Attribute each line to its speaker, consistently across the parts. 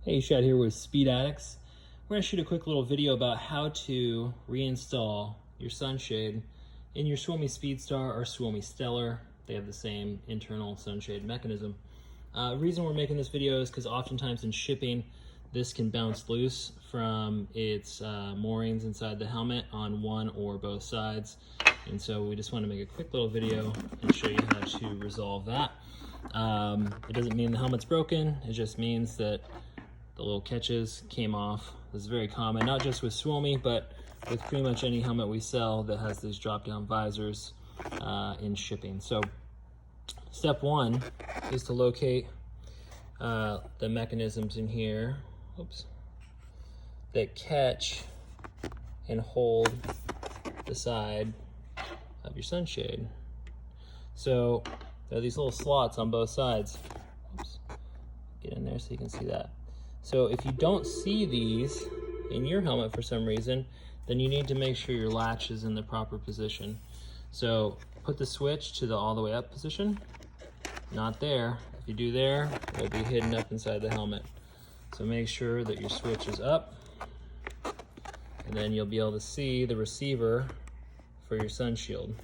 Speaker 1: Hey, Shad here with Speed Addicts. We're going to shoot a quick little video about how to reinstall your sunshade in your Suomy Speedstar or Suomy Stellar. They have the same internal sunshade mechanism. The reason we're making this video is because oftentimes in shipping, this can bounce loose from its moorings inside the helmet on one or both sides. And so we just want to make a quick little video and show you how to resolve that. It doesn't mean the helmet's broken, it just means that the little catches came off. This is very common, not just with Suomy, but with pretty much any helmet we sell that has these drop-down visors in shipping. So step one is to locate the mechanisms in here, that catch and hold the side of your sunshade. So there are these little slots on both sides. Get in there so you can see that. So if you don't see these in your helmet for some reason, then you need to make sure your latch is in the proper position. So put the switch to the all the way up position. Not there. If you do there, it will be hidden up inside the helmet. So make sure that your switch is up, and then you'll be able to see the receiver for your sun shield.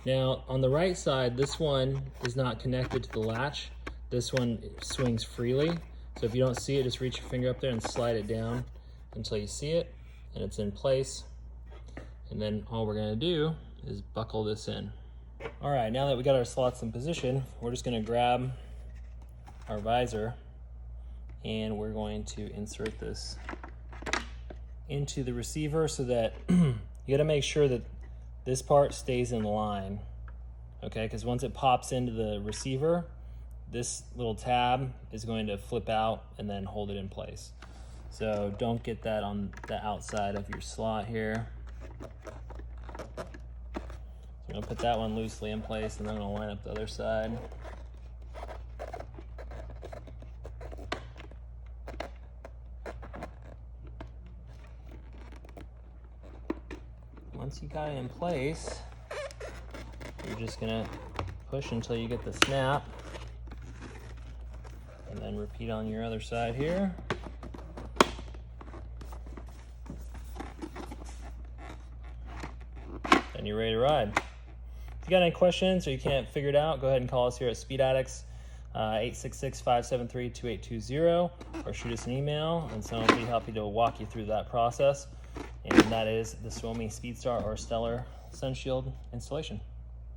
Speaker 1: Now on the right side, this one is not connected to the latch. This one swings freely. So if you don't see it, just reach your finger up there and slide it down until you see it and it's in place. And then all we're gonna do is buckle this in. All right, now that we got our slots in position, we're just gonna grab our visor and we're going to insert this into the receiver so that you gotta make sure that this part stays in line, okay? Because once it pops into the receiver, this little tab is going to flip out and then hold it in place. So don't get that on the outside of your slot here. So I'm gonna put that one loosely in place and then I'm gonna line up the other side. Once you got it in place, you're just gonna push until you get the snap. And then repeat on your other side here. And you're ready to ride. If you got any questions or you can't figure it out, go ahead and call us here at Speed Addicts, 866-573-2820, or shoot us an email and someone will be happy to walk you through that process. And that is the Suomy Speedstar or Stellar Sun Shield installation.